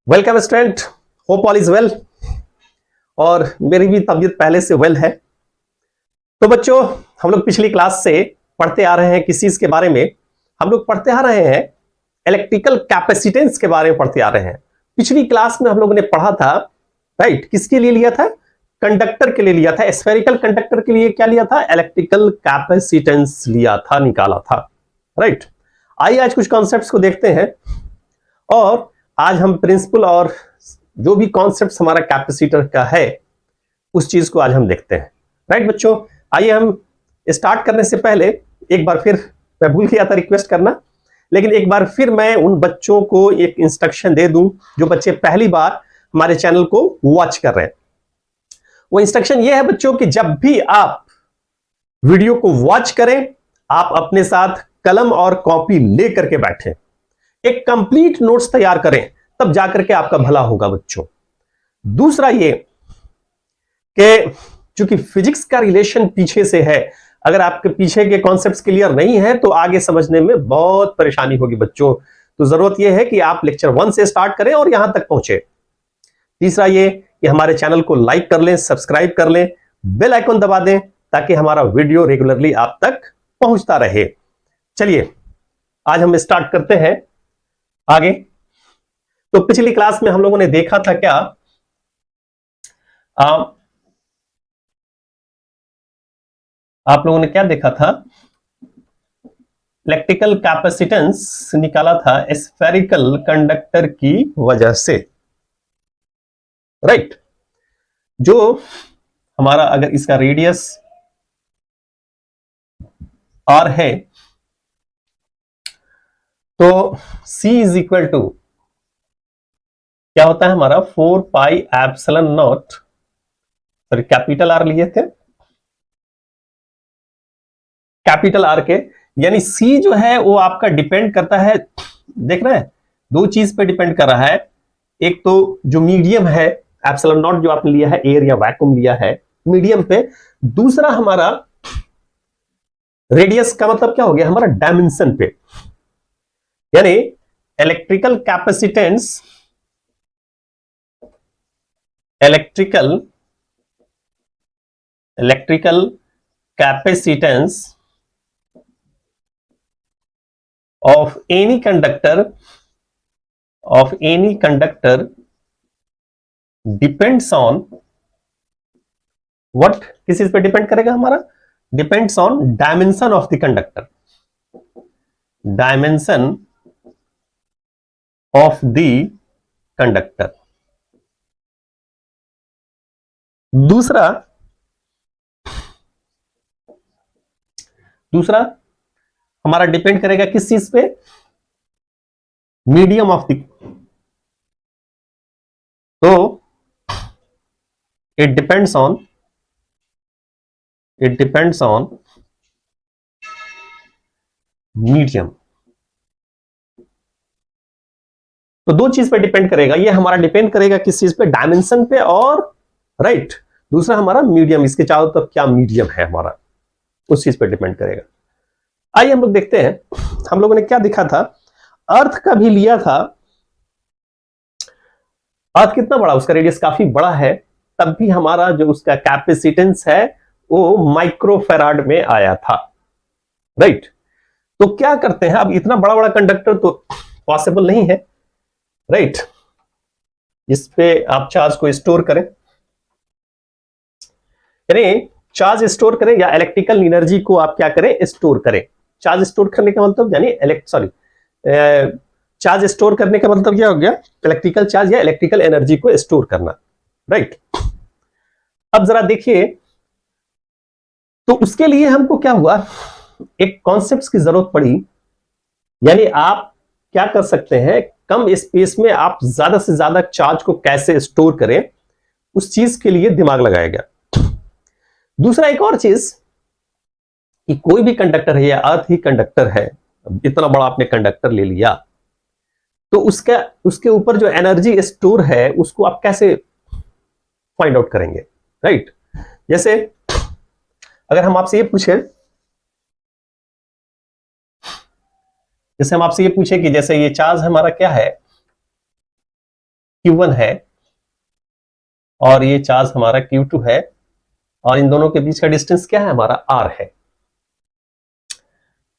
Welcome student, hope all is well. और मेरी भी तबीयत पहले से वेल है। तो बच्चों, हम लोग पिछली क्लास से पढ़ते आ रहे हैं किस चीज के बारे में। हम लोग पढ़ते आ रहे हैं इलेक्ट्रिकल कैपेसिटेंस के बारे में पढ़ते आ रहे हैं। पिछली क्लास में हम लोगों ने पढ़ा था, राइट, किसके लिए लिया था? कंडक्टर के लिए लिया था। स्फेरिकल कंडक्टर के लिए क्या लिया था? इलेक्ट्रिकल कैपेसिटेंस लिया था, निकाला था, राइट। आइए आज कुछ कॉन्सेप्ट्स को देखते हैं और आज हम प्रिंसिपल और जो भी कॉन्सेप्ट हमारा कैपेसिटर का है उस चीज को आज हम देखते हैं, राइट बच्चों। आइए हम स्टार्ट करने से पहले एक बार फिर, मैं भूल गया था रिक्वेस्ट करना, लेकिन एक बार फिर मैं उन बच्चों को एक इंस्ट्रक्शन दे दूं जो बच्चे पहली बार हमारे चैनल को वॉच कर रहे हैं। वो इंस्ट्रक्शन ये है बच्चों कि जब भी आप वीडियो को वॉच करें, आप अपने साथ कलम और कॉपी लेकर के बैठें, एक कंप्लीट नोट्स तैयार करें, तब जाकर के आपका भला होगा बच्चों। दूसरा ये कि चूंकि फिजिक्स का रिलेशन पीछे से है, अगर आपके पीछे के कॉन्सेप्ट्स क्लियर नहीं है तो आगे समझने में बहुत परेशानी होगी बच्चों। तो जरूरत यह है कि आप लेक्चर 1 से स्टार्ट करें और यहां तक पहुंचे। तीसरा ये कि हमारे चैनल को लाइक कर लें, सब्सक्राइब कर लें, बेल आइकन दबा दें ताकि हमारा वीडियो रेगुलरली आप तक पहुंचता रहे। चलिए आज हम स्टार्ट करते हैं आगे। तो पिछली क्लास में हम लोगों ने देखा था क्या? आप लोगों ने क्या देखा था? इलेक्ट्रिकल कैपेसिटेंस निकाला था स्फेरिकल कंडक्टर की वजह से, राइट। जो हमारा अगर इसका रेडियस r है तो c इज इक्वल टू क्या होता है हमारा 4 pi epsilon not, sorry capital R लिए थे, कैपिटल आर के, यानी सी जो है वो आपका डिपेंड करता है, देख रहे हैं, दो चीज पे डिपेंड कर रहा है। एक तो जो मीडियम है एप्सिलॉन नॉट जो आपने लिया है, एयर या वैक्यूम लिया है मीडियम पे। दूसरा हमारा रेडियस का मतलब क्या हो गया? हमारा डायमेंशन पे, यानी electrical capacitance, electrical capacitance of any conductor depends on what? किस चीज पे डिपेंड करेगा हमारा? Depends on dimension of the conductor, dimension of the conductor. दूसरा हमारा डिपेंड करेगा किस चीज पे? मीडियम ऑफ द, तो इट डिपेंड्स ऑन मीडियम। तो दो चीज पे डिपेंड करेगा, ये हमारा डिपेंड करेगा किस चीज पे? डायमेंशन पे और राइट, दूसरा हमारा मीडियम, इसके चारों तरफ क्या मीडियम है हमारा, उस चीज पे डिपेंड करेगा। आइए हम लोग देखते हैं, हम लोगों ने क्या देखा था? अर्थ का भी लिया था। अर्थ कितना बड़ा, उसका रेडियस काफी बड़ा है, तब भी हमारा जो उसका कैपेसिटेंस है वो माइक्रोफेराड में आया था, राइट। तो क्या करते हैं, अब इतना बड़ा बड़ा कंडक्टर तो पॉसिबल नहीं है, राइट, इस पे आप चार्ज को स्टोर करें, यानी चार्ज स्टोर करें या इलेक्ट्रिकल एनर्जी को आप क्या करें? स्टोर करें। चार्ज स्टोर करने का मतलब यानी चार्ज स्टोर करने का मतलब क्या हो गया? इलेक्ट्रिकल चार्ज या इलेक्ट्रिकल एनर्जी को स्टोर करना, राइट। अब जरा देखिए, तो उसके लिए हमको क्या हुआ? एक कॉन्सेप्ट की जरूरत पड़ी, यानी आप क्या कर सकते हैं, कम स्पेस में आप ज्यादा से ज्यादा चार्ज को कैसे स्टोर करें, उस चीज के लिए दिमाग लगाया गया। दूसरा एक और चीज कि कोई भी कंडक्टर है या अर्थ ही कंडक्टर है, इतना बड़ा आपने कंडक्टर ले लिया तो उसके ऊपर जो एनर्जी स्टोर है उसको आप कैसे फाइंड आउट करेंगे, राइट। जैसे अगर हम आपसे ये पूछे, जैसे हम आपसे ये पूछे कि जैसे ये चार्ज हमारा क्या है, Q1 है और ये चार्ज हमारा Q2 है, और इन दोनों के बीच का डिस्टेंस क्या है हमारा, R है।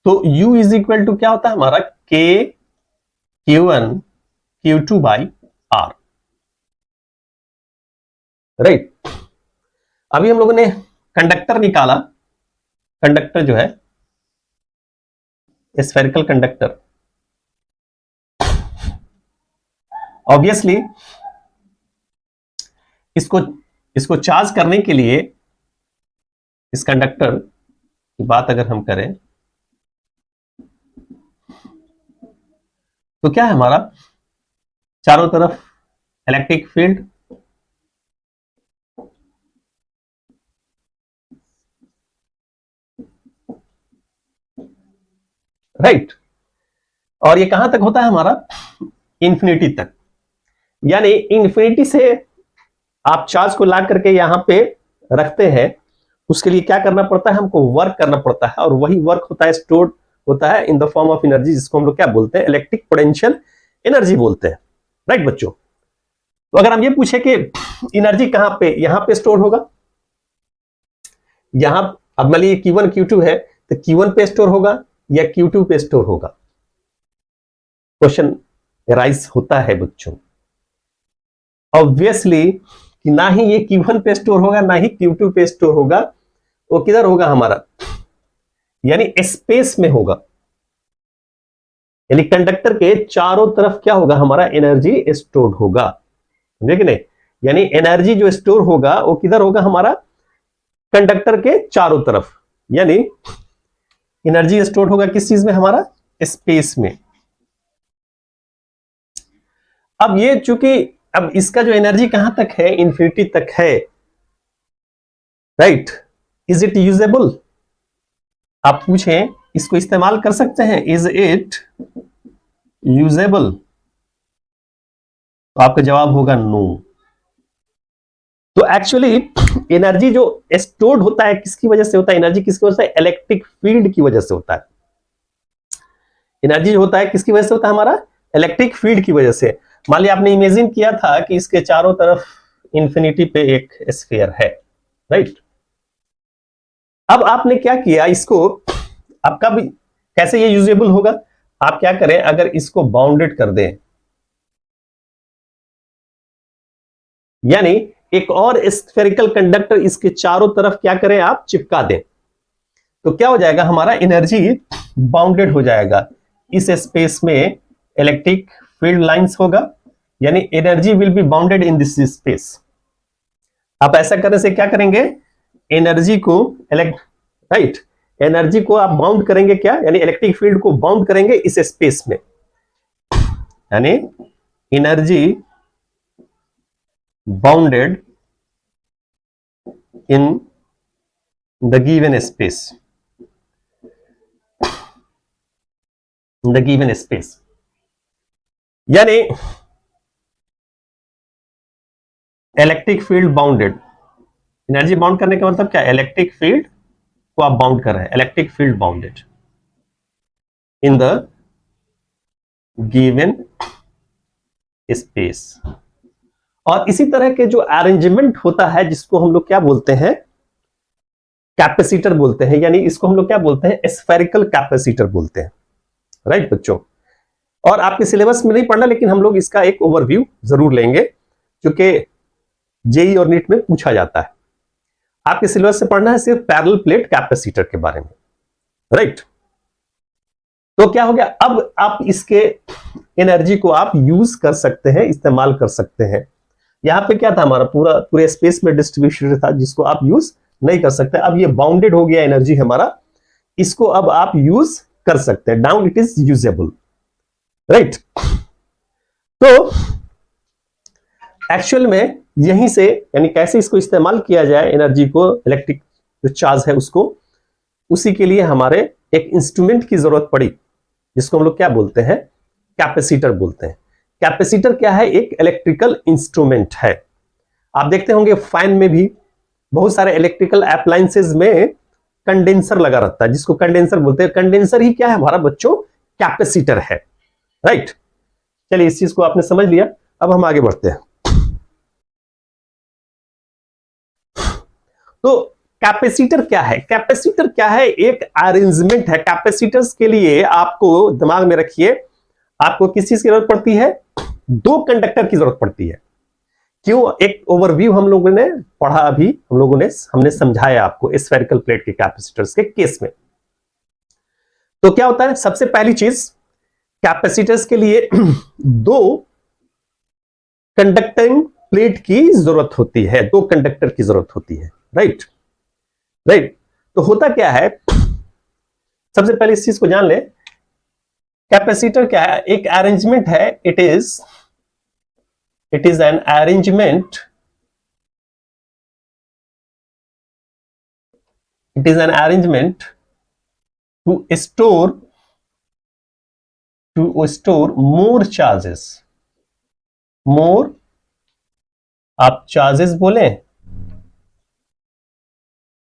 तो U इज इक्वल टू क्या होता है हमारा, K Q1 Q2 by R, right. अभी हम लोगों ने कंडक्टर निकाला, कंडक्टर जो है स्फेरिकल कंडक्टर, ऑब्वियसली इसको चार्ज करने के लिए, इस कंडक्टर की बात अगर हम करें तो क्या है हमारा, चारों तरफ इलेक्ट्रिक फील्ड, राइट। और ये कहां तक होता है हमारा, इंफिनिटी तक। यानी इंफिनिटी से आप चार्ज को ला करके यहां पे रखते हैं, उसके लिए क्या करना पड़ता है, हमको वर्क करना पड़ता है, और वही वर्क होता है, स्टोर्ड होता है in the form of energy, जिसको हम लोग क्या बोलते हैं, इलेक्ट्रिक पोटेंशियल एनर्जी बोलते हैं, राइट बच्चों। तो अगर हम ये पूछे कि एनर्जी कहां पे, यहां पे स्टोर होगा, यहां, अब मान लीजिए Q1 Q2 है, तो Q1 पे स्टोर होगा या Q2 पे स्टोर होगा, क्वेश्चन राइज होता है बच्चों। ऑब्वियसली कि ना ही ये Q1 पे स्टोर होगा, ना ही Q2 पे स्टोर होगा, वो किधर होगा हमारा, यानी स्पेस में होगा। यानी कंडक्टर के चारों तरफ क्या होगा हमारा, एनर्जी स्टोर्ड होगा, समझे कि नहीं। यानी एनर्जी जो स्टोर होगा वो किधर होगा हमारा, कंडक्टर के चारों तरफ। यानी एनर्जी स्टोर होगा किस चीज में हमारा, स्पेस में। अब ये चूंकि अब इसका जो एनर्जी कहां तक है, इंफिनिटी तक है, राइट। इज इट यूजेबल, आप पूछें इसको इस्तेमाल कर सकते हैं, इज इट यूजेबल, तो आपका जवाब होगा नो। तो एक्चुअली एनर्जी जो स्टोर्ड होता है किसकी वजह से होता है, एनर्जी किसकी वजह से, इलेक्ट्रिक फील्ड की वजह से होता है। एनर्जी होता है किसकी वजह से होता है हमारा, इलेक्ट्रिक फील्ड की वजह से। मान लिया आपने इमेजिन किया था कि इसके चारों तरफ इंफिनिटी पे एक स्फीयर है, राइट। अब आपने क्या किया, इसको आपका भी कैसे ये यूजेबल होगा, आप क्या करें, अगर इसको बाउंडेड कर दें, यानी एक और स्फेरिकल कंडक्टर इसके चारों तरफ क्या करें, आप चिपका दें, तो क्या हो जाएगा हमारा, एनर्जी बाउंडेड हो जाएगा। इस स्पेस में इलेक्ट्रिक फील्ड लाइंस होगा, यानी energy will be bounded in this space. आप ऐसा करने से क्या करेंगे, एनर्जी को राइट, एनर्जी को आप बाउंड करेंगे क्या, यानी इलेक्ट्रिक फील्ड को बाउंड करेंगे इस स्पेस में, यानी energy bounded in the given space, the given space. यानी electric field bounded, energy bound करने का मतलब क्या, इलेक्ट्रिक फील्ड को आप बाउंड कर रहे हैं, electric field bounded in the given space. और इसी तरह के जो अरेंजमेंट होता है जिसको हम लोग क्या बोलते हैं, कैपेसिटर बोलते हैं, यानी इसको हम लोग क्या बोलते हैं, स्फेरिकल कैपेसिटर बोलते हैं, राइट बच्चों। और आपके सिलेबस में नहीं पढ़ना, लेकिन हम लोग इसका एक ओवरव्यू जरूर लेंगे, क्योंकि जेई और नीट में पूछा जाता है। आपके सिलेबस से पढ़ना है सिर्फ पैरेलल प्लेट कैपेसिटर के बारे में, राइट। तो क्या हो गया, अब आप इसके एनर्जी को आप यूज कर सकते हैं, इस्तेमाल कर सकते हैं। यहां पे क्या था हमारा, पूरे स्पेस में डिस्ट्रीब्यूशन था जिसको आप यूज नहीं कर सकते। अब ये बाउंडेड हो गया एनर्जी हमारा, इसको अब आप यूज कर सकते हैं, now it is usable, right. तो एक्चुअल में यहीं से, यानी कैसे इसको इस्तेमाल किया जाए एनर्जी को, इलेक्ट्रिक जो चार्ज है उसको, उसी के लिए हमारे एक इंस्ट्रूमेंट की जरूरत पड़ी, जिसको हम लोग क्या बोलते हैं, कैपेसिटर बोलते हैं। कैपेसिटर क्या है, एक इलेक्ट्रिकल इंस्ट्रूमेंट है। आप देखते होंगे फैन में भी बहुत सारे इलेक्ट्रिकल अप्लायंसेस में कंडेंसर लगा रहता है, जिसको कंडेंसर बोलते हैं। कंडेंसर ही क्या है हमारा बच्चों, कैपेसिटर है, राइट। चलिए इस चीज को आपने समझ लिया। अब हम आगे बढ़ते हैं। तो कैपेसिटर क्या है? कैपेसिटर क्या है? एक अरेंजमेंट है। कैपेसिटर्स के लिए आपको दिमाग में रखिए, आपको किस चीज की जरूरत पड़ती है? दो कंडक्टर की जरूरत पड़ती है। क्यों? एक ओवरव्यू हम लोगों ने पढ़ा, अभी हमने समझाया आपको स्फेरिकल प्लेट के कैपेसिटर्स के केस में। तो क्या होता है? सबसे पहली चीज, कैपेसिटर्स के लिए दो कंडक्टिंग प्लेट की जरूरत होती है, दो कंडक्टर की जरूरत होती है। Right right. तो होता क्या है, सबसे पहले इस चीज को जान ले, कैपेसिटर क्या है? एक अरेंजमेंट है। It is an arrangement, it is an arrangement to store more charges, more, आप चार्जेस बोले,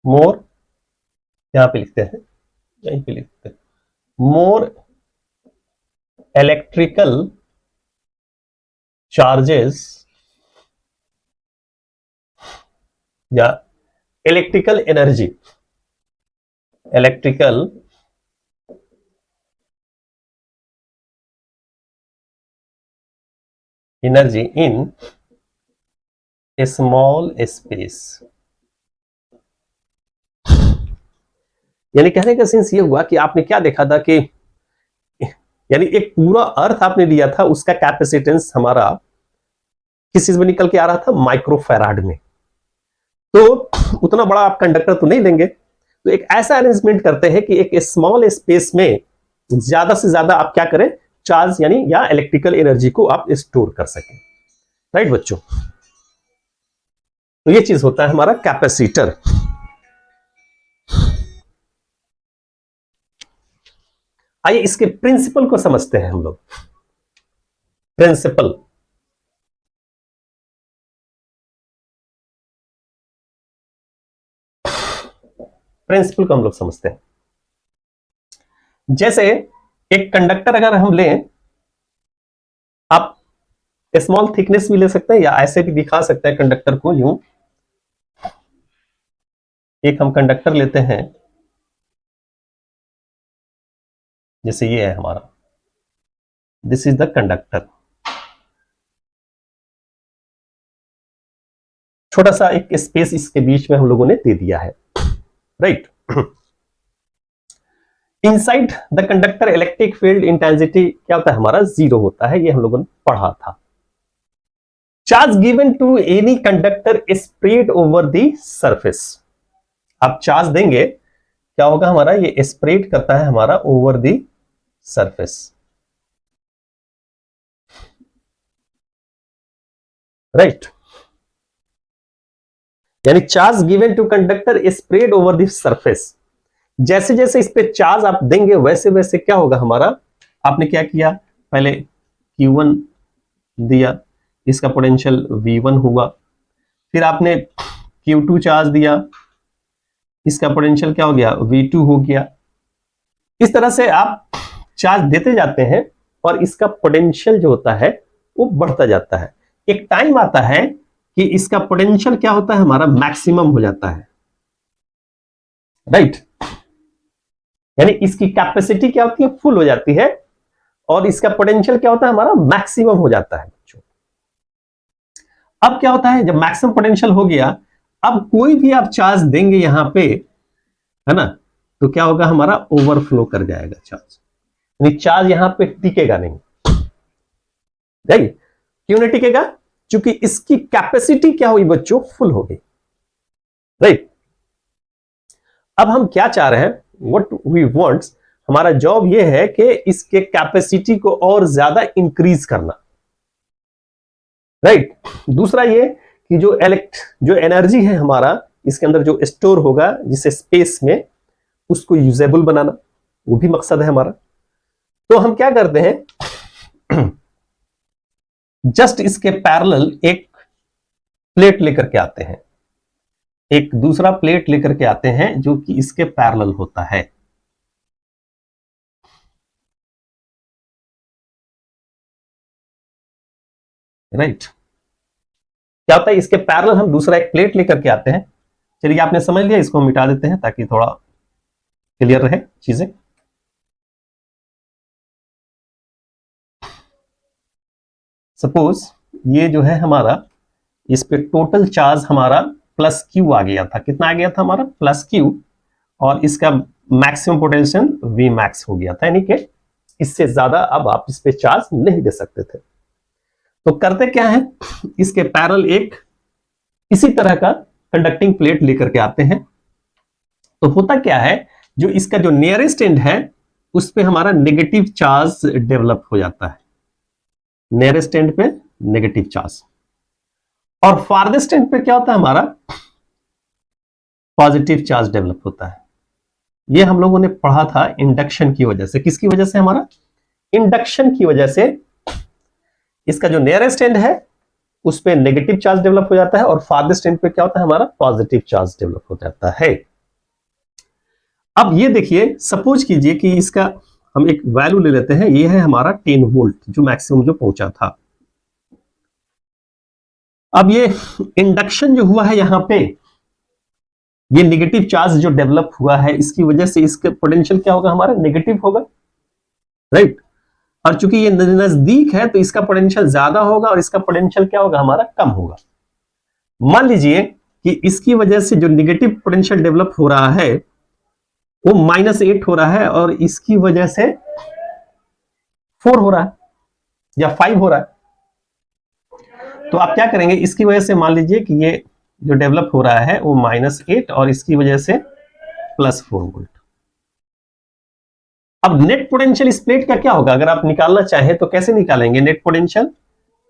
मोर यहां पे लिखते हैं, यहीं पे लिखते हैं, मोर इलेक्ट्रिकल चार्जेस या electrical energy, electrical energy in A small space. यानी कहने का सेंस ये हुआ कि आपने क्या देखा था कि यानी एक पूरा अर्थ आपने लिया था, उसका कैपेसिटेंस हमारा किस चीज में निकल के आ रहा था? माइक्रोफैराड में। तो उतना बड़ा आप कंडक्टर तो नहीं लेंगे, तो एक ऐसा अरेंजमेंट करते हैं कि एक स्मॉल स्पेस में ज्यादा से ज्यादा आप क्या करें? चार्ज यानी या इलेक्ट्रिकल एनर्जी को आप स्टोर कर सकें। राइट बच्चों, तो ये चीज होता है हमारा कैपेसिटर। आइए इसके प्रिंसिपल को समझते हैं हम लोग। प्रिंसिपल, प्रिंसिपल को हम लोग समझते हैं। जैसे एक कंडक्टर अगर हम लें, आप स्मॉल थिकनेस भी ले सकते हैं या ऐसे भी दिखा सकते हैं कंडक्टर को यूं। एक हम कंडक्टर लेते हैं, जैसे ये है हमारा, दिस इज द कंडक्टर। छोटा सा एक स्पेस इसके बीच में हम लोगों ने दे दिया है। Right. Inside the conductor electric field intensity क्या होता है? हमारा जीरो होता है, ये हम लोगों ने पढ़ा था। Charge given to any conductor spread over the surface. आप चार्ज देंगे, क्या होगा हमारा? ये स्प्रेड करता है हमारा ओवर द सरफेस। राइट, यानी charge given to conductor spread over the surface. जैसे जैसे इस पे चार्ज आप देंगे वैसे वैसे क्या होगा हमारा? आपने क्या किया? पहले Q1 दिया, इसका पोटेंशियल V1 हुआ। फिर आपने Q2 चार्ज दिया, इसका पोटेंशियल क्या हो गया? V2 हो गया। इस तरह से आप चार्ज देते जाते हैं और इसका पोटेंशियल जो होता है वो बढ़ता जाता है। एक टाइम आता है कि इसका पोटेंशियल क्या होता है? हमारा मैक्सिमम हो जाता है। राइट, यानी इसकी कैपेसिटी क्या होती है? फुल हो जाती है और इसका पोटेंशियल क्या होता है? हमारा मैक्सिमम हो जाता है बच्चों। अब क्या होता है? जब मैक्सिमम पोटेंशियल हो गया, अब कोई भी आप चार्ज देंगे यहां पे, है ना, तो क्या होगा? हमारा ओवरफ्लो कर जाएगा चार्ज, यानी चार्ज यहां पे टिकेगा नहीं। राइट, क्यों नहीं टिकेगा? क्योंकि इसकी कैपेसिटी क्या हुई बच्चों? फुल हो गई। राइट, अब हम क्या चाह रहे हैं? व्हाट वी वांट, हमारा जॉब ये है कि इसके कैपेसिटी को और ज्यादा इंक्रीज करना। राइट, दूसरा ये कि जो एनर्जी है हमारा इसके अंदर जो स्टोर होगा जिसे स्पेस में, उसको यूजेबल बनाना, वो भी मकसद है हमारा। तो हम क्या करते हैं? जस्ट इसके पैरेलल एक प्लेट लेकर के आते हैं, एक दूसरा प्लेट लेकर के आते हैं जो कि इसके पैरेलल होता है। राइट। क्या होता है, इसके पैरेलल हम दूसरा एक प्लेट लेकर के आते हैं। चलिए आपने समझ लिया, इसको हम मिटा देते हैं ताकि थोड़ा क्लियर रहे चीजें। सपोज ये जो है हमारा, इस पे टोटल चार्ज हमारा प्लस क्यू आ गया था। कितना आ गया था हमारा? Plus Q. और इसका मैक्सिमम पोटेंशियल वी मैक्स हो गया था, यानी कि इससे ज्यादा अब आप इस पे चार्ज नहीं दे सकते थे। तो करते क्या है, इसके पैरेलल एक इसी तरह का कंडक्टिंग प्लेट लेकर के आते हैं। तो होता क्या है, जो इसका जो नियरेस्ट एंड है उस पे हमारा नेगेटिव चार्ज डेवलप हो जाता है, नियरेस्ट एंड पे नेगेटिव चार्ज। और फारदेस्ट एंड पे क्या होता है हमारा? पॉजिटिव चार्ज डेवलप होता है। ये हम लोगों ने पढ़ा था इंडक्शन की वजह से। किसकी वजह से? हमारा इंडक्शन की वजह से इसका जो नियरेस्ट एंड है उस पे नेगेटिव चार्ज डेवलप हो जाता है और फारदेस्ट एंड पे क्या होता है हमारा? पॉजिटिव चार्ज डेवलप हो जाता है। अब ये देखिए, सपोज कीजिए कि इसका हम एक वैल्यू ले लेते हैं, ये है हमारा 10 वोल्ट जो मैक्सिमम जो पहुंचा था। अब ये इंडक्शन जो हुआ है यहां पे, ये नेगेटिव चार्ज जो डेवलप हुआ है इसकी वजह से इसका पोटेंशियल क्या होगा हमारा? नेगेटिव होगा, राइट। और चूंकि ये नजदीक है तो इसका पोटेंशियल ज्यादा होगा और इसका पोटेंशियल क्या होगा हमारा? कम होगा। मान लीजिए कि इसकी वजह से जो नेगेटिव पोटेंशियल डेवलप हो रहा है वो -8 हो रहा है और इसकी वजह से 4 हो रहा है या 5 हो रहा है। तो आप क्या करेंगे, इसकी वजह से मान लीजिए कि ये जो डेवलप हो रहा है वो -8 और इसकी वजह से +4 वोल्ट। अब नेट पोटेंशियल इस प्लेट का क्या होगा? अगर आप निकालना चाहें तो कैसे निकालेंगे नेट पोटेंशियल?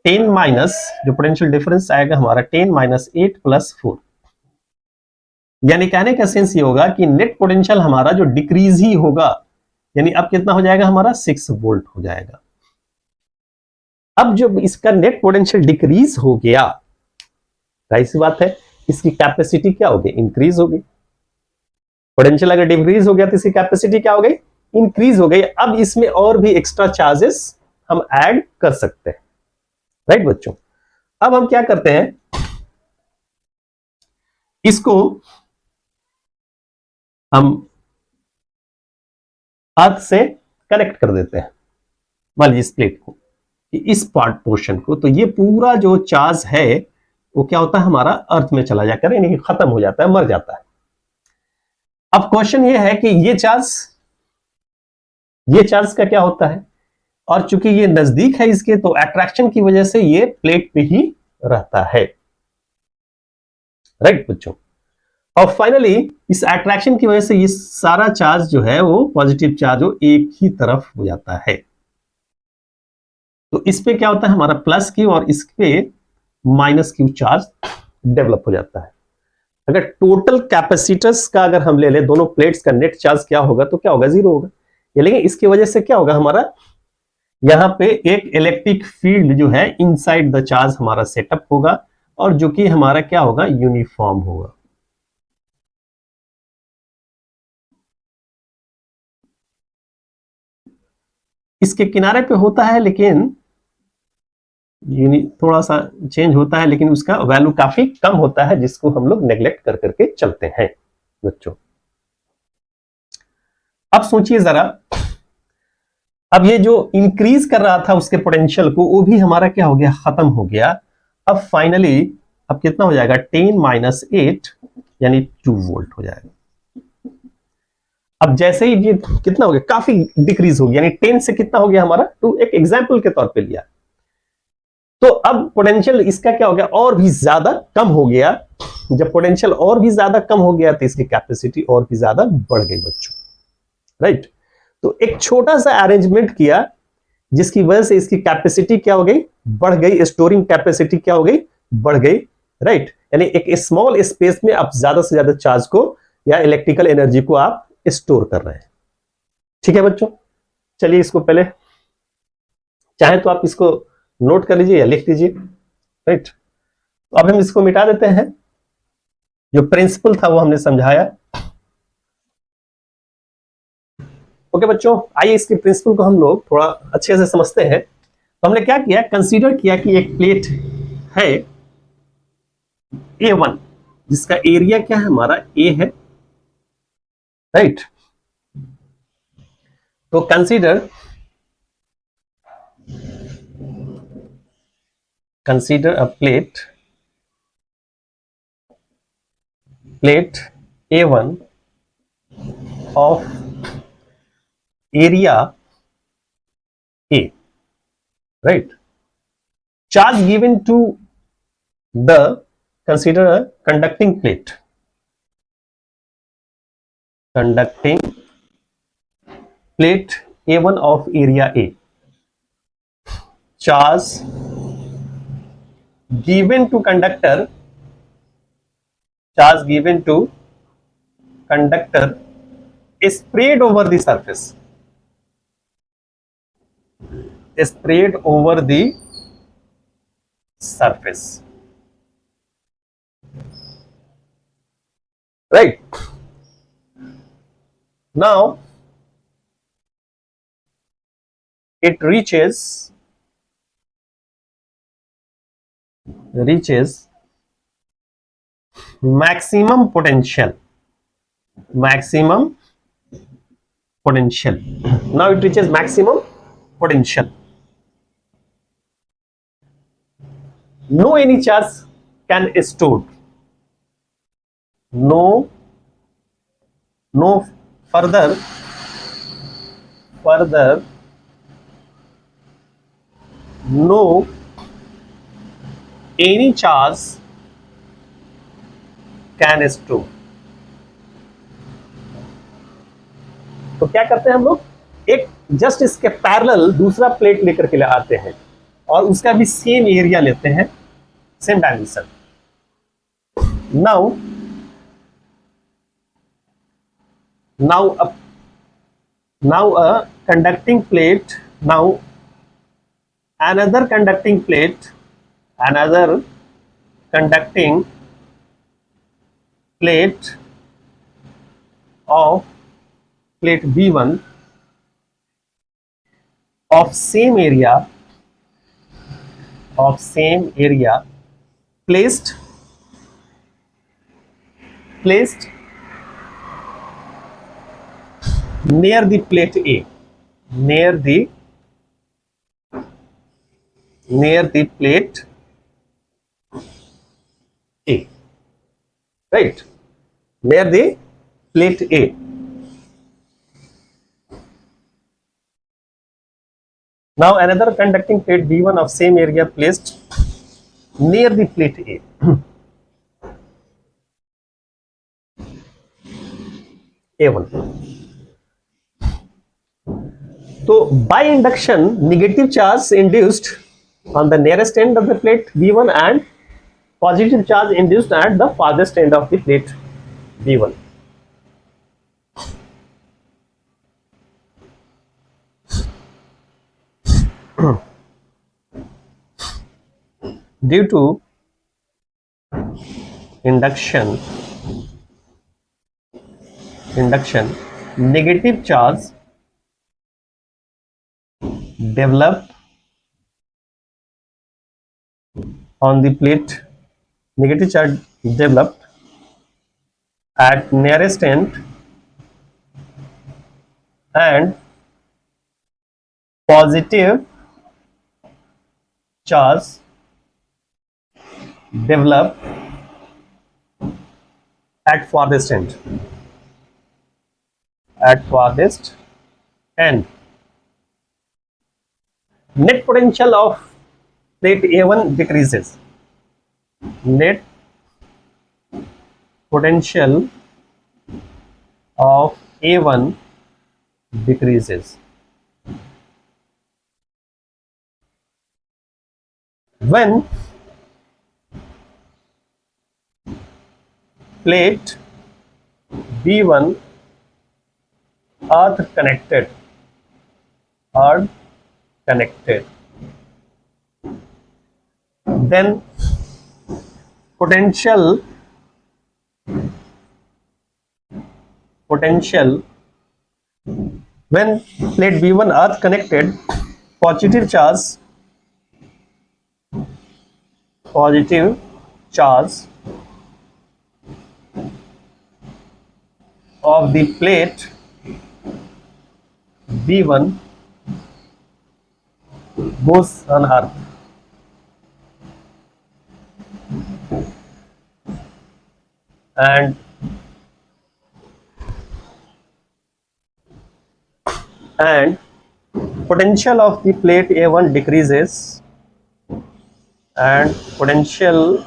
10 माइनस जो पोटेंशियल डिफरेंस आएगा हमारा 10 - 8 + 4। यानी कहने का सेंस ये होगा कि नेट पोटेंशियल हमारा जो डिक्रीज ही होगा, यानी अब कितना हो जाएगा हमारा? 6 वोल्ट हो जाएगा। अब जब इसका नेट पोटेंशियल डिक्रीज हो गया, जाहिर सी बात है इसकी कैपेसिटी क्या होगी? इंक्रीज होगी। पोटेंशियल अगर डिक्रीज हो गया तो इसकी कैपेसिटी क्या हो गई? इंक्रीज हो गई। अब इसमें और भी एक्स्ट्रा चार्जेस हम ऐड कर सकते हैं, राइट बच्चों। अब हम क्या करते हैं, इसको हम अर्थ से कनेक्ट कर देते हैं, मान लीजिए इस प्लेट को, इस पार्ट पोर्शन को। तो ये पूरा जो चार्ज है वो क्या होता है हमारा? अर्थ में चला जाकर, यानी कि खत्म हो जाता है, मर जाता है। अब क्वेश्चन ये है कि ये चार्ज का क्या होता है? और चूंकि ये नजदीक है इसके, तो अट्रैक्शन की वजह से ये प्लेट पे ही रहता है, राइट बच्चों। और फाइनली इस अट्रैक्शन की वजह से ये सारा चार्ज जो है वो पॉजिटिव चार्ज हो एक ही तरफ हो जाता है। तो इस पे क्या होता है हमारा? +Q और इस पे -Q चार्ज डेवलप हो जाता है। अगर टोटल कैपेसिटर्स का अगर हम ले लें, दोनों प्लेट्स का नेट चार्ज क्या होगा? तो क्या होगा? 0 होगा। ये लेकिन इसकी वजह से क्या होगा हमारा? यहां पे एक इलेक्ट्रिक फील्ड जो है इनसाइड द चार्ज हमारा सेटअप होगा और जो कि हमारा क्या होगा? यूनिफॉर्म होगा। इसके किनारे पे होता है लेकिन थोड़ा सा चेंज होता है, लेकिन उसका वैल्यू काफी कम होता है, जिसको हम लोग नेग्लेक्ट कर करके चलते हैं बच्चों। अब सोचिए जरा, अब ये जो इंक्रीज कर रहा था उसके पोटेंशियल को, वो भी हमारा क्या हो गया? खत्म हो गया। अब फाइनली अब कितना हो जाएगा? 10 - 8 यानी 2 वोल्ट हो जाएगा। अब जैसे ही ये कितना हो गया? काफी डिक्रीज हो गया, यानी 10 से कितना हो गया हमारा? 2। एक एग्जाम्पल के तौर पे लिया। तो अब पोटेंशियल इसका क्या हो गया? और भी ज्यादा कम हो गया। जब पोटेंशियल और भी ज्यादा कम हो गया तो इसकी कैपेसिटी और भी ज्यादा बढ़ गई बच्चों, राइट। तो एक छोटा सा अरेंजमेंट किया जिसकी वजह से इसकी कैपेसिटी क्या हो गई? बढ़ गई। स्टोरिंग कैपेसिटी क्या हो गई? बढ़ गई, राइट। यानी एक स्मॉल स्पेस में आप ज्यादा से ज्यादा चार्ज को या इलेक्ट्रिकल एनर्जी को आप स्टोर कर रहे हैं। ठीक है बच्चों, चलिए इसको पहले चाहे तो आप इसको नोट कर लीजिए या लिख लीजिए, राइट। तो अब हम इसको मिटा देते हैं। जो प्रिंसिपल था वो हमने समझाया। ओके बच्चों, आइए इसके प्रिंसिपल को हम लोग थोड़ा अच्छे से समझते हैं। तो हमने क्या किया, कंसीडर किया कि एक प्लेट है A1 जिसका एरिया क्या है, हमारा A है, राइट। तो consider a plate A1 of area A, right? Charge given to the, consider a conducting plate. Conducting plate A1 of area A. Charge given to conductor, charge given to conductor is spread over the surface. Spread over the surface, right? Now it reaches maximum potential. Now it reaches maximum potential. No any charge can stored. No further no any charge can store. तो क्या करते हैं हम लोग, एक just इसके parallel दूसरा plate लेकर के आते हैं और उसका भी सेम एरिया लेते हैं, same dimension. now a conducting plate, now another conducting plate of plate B1 of same area placed near the plate A, near the plate A, right? Near the plate A. Now another conducting plate B1 of same area placed near the plate A. A1. So by induction, negative charge induced on the nearest end of the plate B1 and positive charge induced at the farthest end of the plate B1. Due to induction, negative charge developed on the plate, negative charge developed at nearest end and positive charge developed at farthest end. Net potential of plate A1 decreases. Net potential of A1 decreases when plate B1 earth connected, then potential when plate B1 earth connected, positive charge positive charge of the plate B1 goes on earth. And potential of the plate A1 decreases, and potential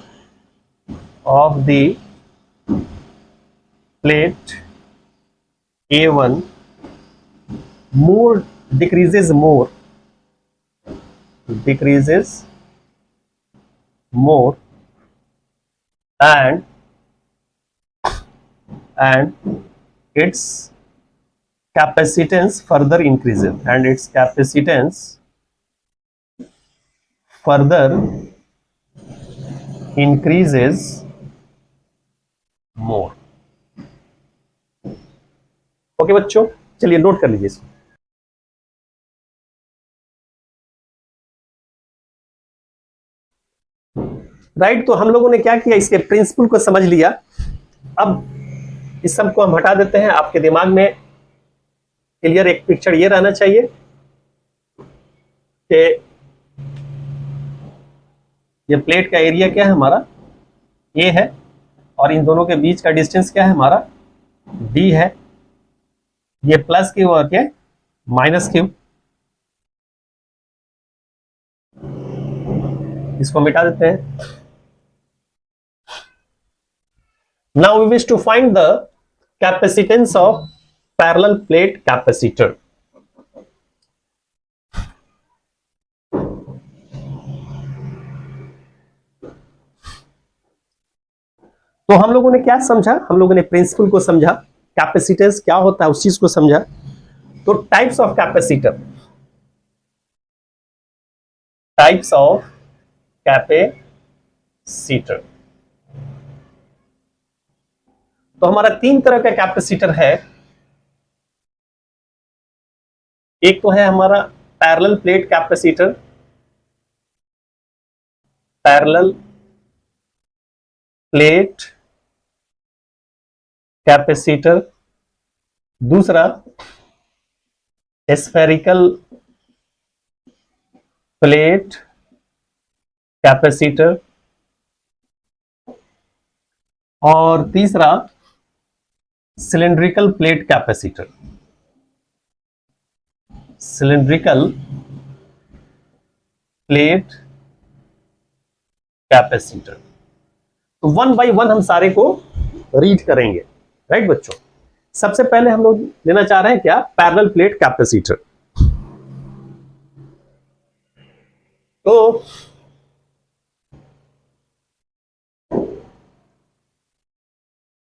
of the plate A1 decreases more, and its capacitance further increases, more. Okay बच्चों, चलिए note कर लीजिए इसको। Right, तो हम लोगों ने क्या किया, इसके प्रिंसिपल को समझ लिया। अब इस सब को हम हटा देते हैं। आपके दिमाग में क्लियर एक पिक्चर ये रहना चाहिए कि ये प्लेट का एरिया क्या है हमारा, ए है, और इन दोनों के बीच का डिस्टेंस क्या है हमारा, डी है। ये प्लस क्यू और क्या माइनस क्यू, इसको मिटा देते हैं। Now we wish to find the capacitance of parallel plate capacitor. तो हम लोगों ने क्या समझा, हम लोगों ने प्रिंसिपल को समझा, कैपेसिटेंस क्या होता है उस चीज को समझा। तो टाइप्स ऑफ कैपेसिटर, तो हमारा तीन तरह का कैपेसिटर है। एक तो है हमारा पैरेलल प्लेट कैपेसिटर, दूसरा स्फेरिकल प्लेट कैपेसिटर, और तीसरा सिलेंड्रिकल प्लेट कैपेसिटर। तो वन बाय वन हम सारे को रीड करेंगे। राइट बच्चों, सबसे पहले हम लोग लेना चाह रहे हैं क्या, पैरेलल प्लेट कैपेसिटर। तो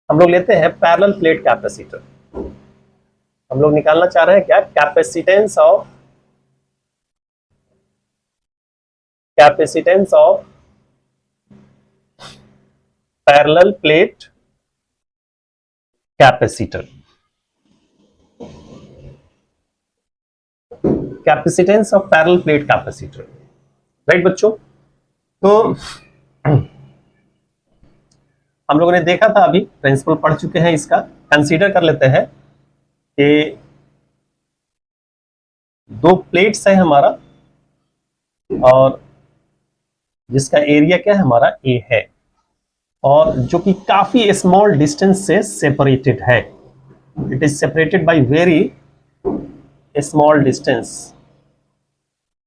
हम लोग लेते हैं पैरेलल प्लेट कैपेसिटर। हम लोग निकालना चाह रहे हैं क्या, capacitance of parallel plate capacitor. Capacitance of parallel plate capacitor. Right बच्चों, तो हम लोगों ने देखा था, अभी प्रिंसिपल पढ़ चुके हैं, इसका कंसीडर कर लेते हैं कि दो प्लेट्स है हमारा, और जिसका एरिया क्या है हमारा, ए है, और जो कि काफी स्मॉल डिस्टेंस से सेपरेटेड है। It is separated by very small distance.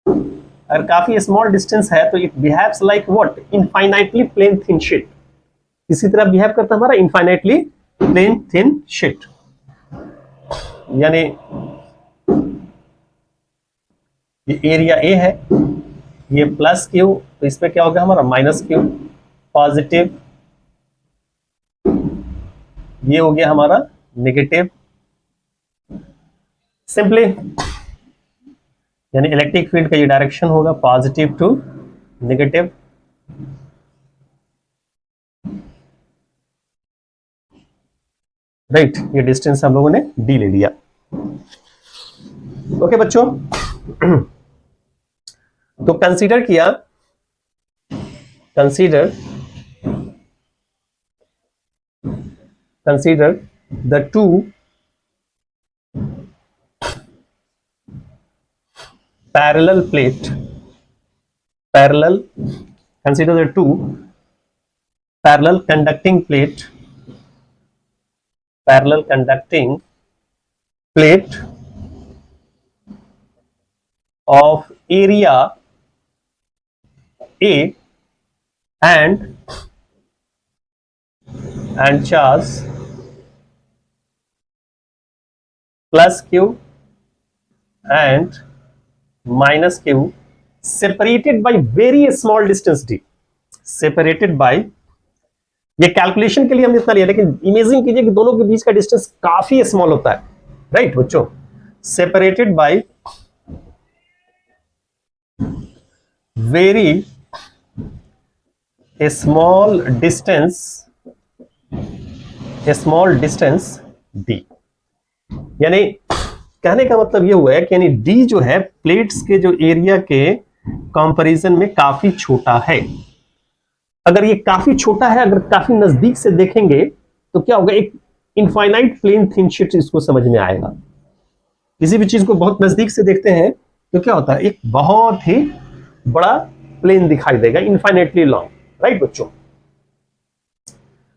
अगर काफी स्मॉल डिस्टेंस है तो it behaves like what, infinitely plane thin sheet. इसी तरह बिहेव करता है हमारा इनफाइनाइटली प्लेन थिन शीट। यानी ये एरिया ए है, ये प्लस क्यू, तो इसमें क्या होगा हमारा माइनस क्यू, पॉजिटिव, ये हो गया हमारा नेगेटिव। सिंपली यानी इलेक्ट्रिक फील्ड का ये डायरेक्शन होगा पॉजिटिव टू नेगेटिव। राइट, ये डिस्टेंस हम लोगों ने डी ले लिया। ओके बच्चों, तो कंसीडर किया consider the two parallel consider the two parallel conducting plate of area A and charge plus Q and minus Q separated by very small distance d. separated by, ये calculation के लिए हमने इतना लिया, लेकिन इमेजिन कीजिए कि दोनों के बीच का डिस्टेंस काफी स्मॉल होता है, राइट बच्चों. Separated by very small distance d. यानी कहने का मतलब ये हुआ है कि यानी d जो है प्लेट्स के जो एरिया के कंपैरिजन में काफी छोटा है. अगर ये काफी छोटा है, अगर काफी नजदीक से देखेंगे तो क्या होगा, एक इनफाइनाइट प्लेन थिन शीट इसको समझ में आएगा. किसी भी चीज को बहुत नजदीक से देखते हैं तो क्या होता है, एक बहुत ही बड़ा प्लेन दिखाई देगा, इनफाइनाइटली लॉन्ग, राइट बच्चों.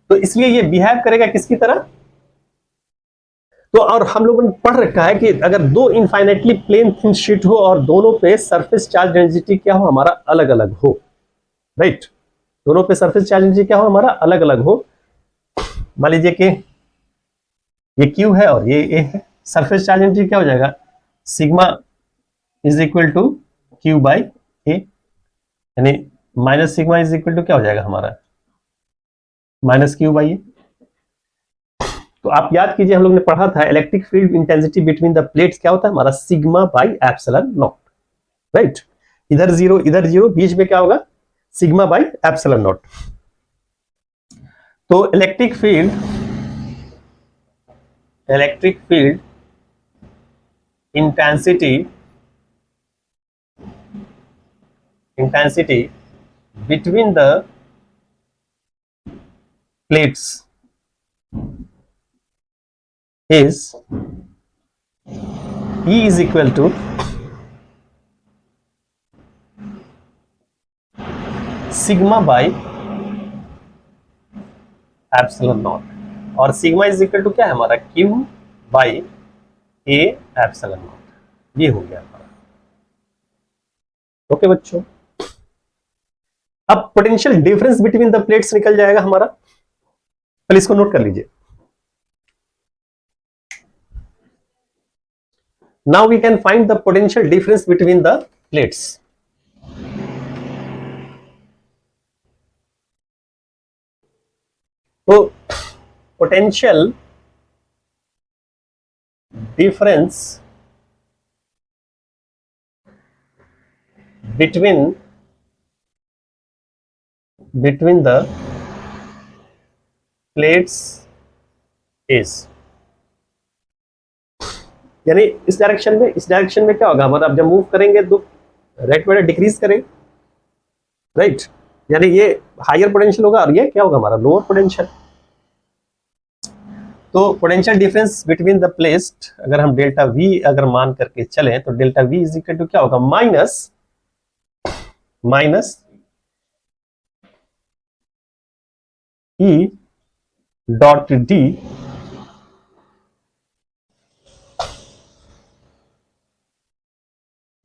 तो इसलिए ये बिहेव करेगा किसकी तरह. तो और हम लोगों ने पढ़ रखा है कि अगर दो इनफाइनाइटली प्लेन थिन शीट हो और दोनों पे सरफेस चार्ज डेंसिटी क्या हो, हमारा अलग अलग हो, राइट. दोनों पे सरफेस चार्ज डेंसिटी क्या हो, हमारा अलग अलग हो. मान लीजिए कि ये Q है और ये A है. सरफेस चार्ज डेंसिटी क्या हो जाएगा, sigma is equal to Q by A, यानी minus sigma is equal to क्या हो जाएगा हमारा, माइनस Q बाई A. तो आप याद कीजिए, हम लोग ने पढ़ा था electric field intensity between the plates क्या होता है हमारा, sigma by epsilon not, right. इधर जीरो इधर जीरो, बीच में क्या होगा, सिग्मा बाई एप्सिलॉन नॉट. तो electric field intensity between the plates is E is equal to sigma by epsilon not, और सिग्मा इज इक्वल टू क्या है हमारा, Q by A epsilon not. ये हो गया हमारा. ओके बच्चों, अब potential difference between the plates निकल जाएगा हमारा. पहले इसको नोट कर लीजिए. Now we can find the potential difference between the plates. So potential difference between the plates is, यानी इस डायरेक्शन में क्या होगा हमारा, जब मूव करेंगे तो रेट में डिक्रीज करें, राइट. यानी ये हायर पोटेंशियल होगा और ये क्या होगा हमारा, लोअर पोटेंशियल. तो potential difference between the plates अगर हम डेल्टा वी अगर मान करके चलें तो delta V is equal to क्या होगा, minus E dot D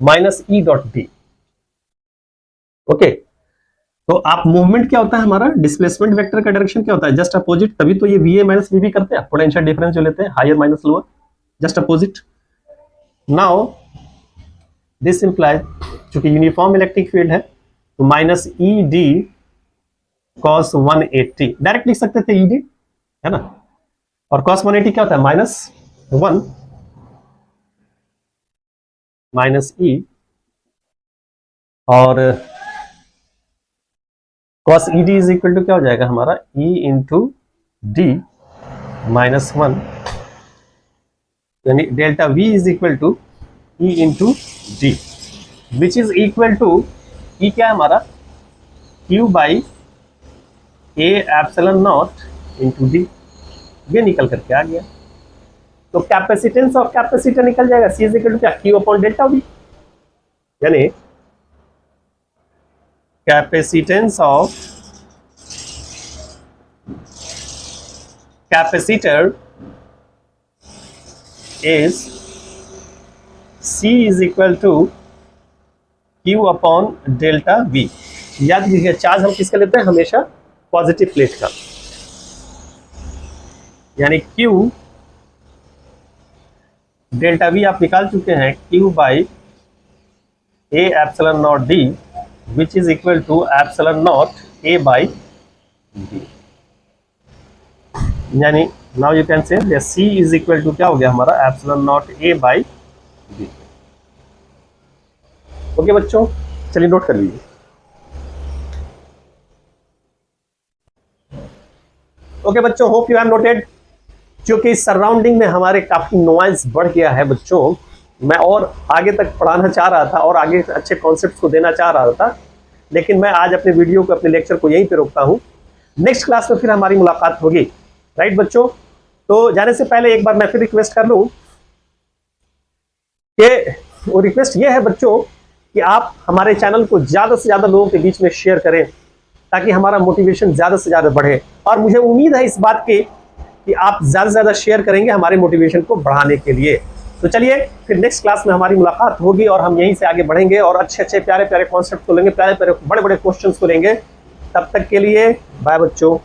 minus E dot D. Okay, तो आप मूवमेंट क्या होता है हमारा, डिस्प्लेसमेंट वेक्टर का डायरेक्शन क्या होता है, जस्ट अपोजिट. तभी तो ये VA माइनस VB करते हैं, पोटेंशियल डिफरेंस जो लेते हैं, higher minus lower, just opposite. Now this implies, चूंकि यूनिफॉर्म इलेक्ट्रिक फील्ड है तो minus E D cos 180 direct लिख सकते थे, ED है ना, और कॉस 180 क्या होता है, -1 माइनस ई, और cos ED is equal to क्या हो जाएगा हमारा, E इंटू डी -1, यानी delta V is equal to E into D, which is equal to E क्या है हमारा, Q by A epsilon naught into D, ये निकल करके आ गया। तो कैपेसिटेंस और कैपेसिटर निकल जाएगा, सी इज इक्वल टू क्या, Q अपॉन डेल्टा वी, यानी capacitance of capacitor is C is equal to Q upon delta V। याद कीजिए चार्ज हम किसका लेते हैं, हमेशा पॉजिटिव प्लेट का, यानी Q डेल्टा V आप निकाल चुके हैं, Q by A epsilon naught D which is equal to epsilon naught A by D, यानी now you can say C is equal to क्या हो गया हमारा, epsilon naught A by D. Okay बच्चों, चलिए नोट कर लीजिए। ओके बच्चों, होप यू हैव नोटेड। क्योंकि सराउंडिंग में हमारे काफी नॉइज बढ़ गया है बच्चों, मैं और आगे तक पढ़ाना चाह रहा था और आगे अच्छे कॉन्सेप्ट्स को देना चाह रहा था, लेकिन मैं आज अपने वीडियो को, अपने लेक्चर को यहीं पे रोकता हूं। नेक्स्ट क्लास में फिर हमारी मुलाकात होगी, राइट बच्चों। तो जाने से पहले एक बार मैं फिर रिक्वेस्ट कर लूं कि वो रिक्वेस्ट ये है बच्चों कि आप हमारे चैनल को ज्यादा से ज्यादा लोगों के बीच में शेयर करें, ताकि हमारा मोटिवेशन ज्यादा से ज्यादा बढ़े। और मुझे उम्मीद है इस बात की कि आप ज्यादा से ज्यादा शेयर करेंगे हमारे मोटिवेशन को बढ़ाने के लिए। तो चलिए फिर नेक्स्ट क्लास में हमारी मुलाकात होगी और हम यहीं से आगे बढ़ेंगे और अच्छे अच्छे प्यारे प्यारे कॉन्सेप्ट को लेंगे, प्यारे प्यारे बड़े बड़े क्वेश्चंस को लेंगे। तब तक के लिए बाय बच्चों।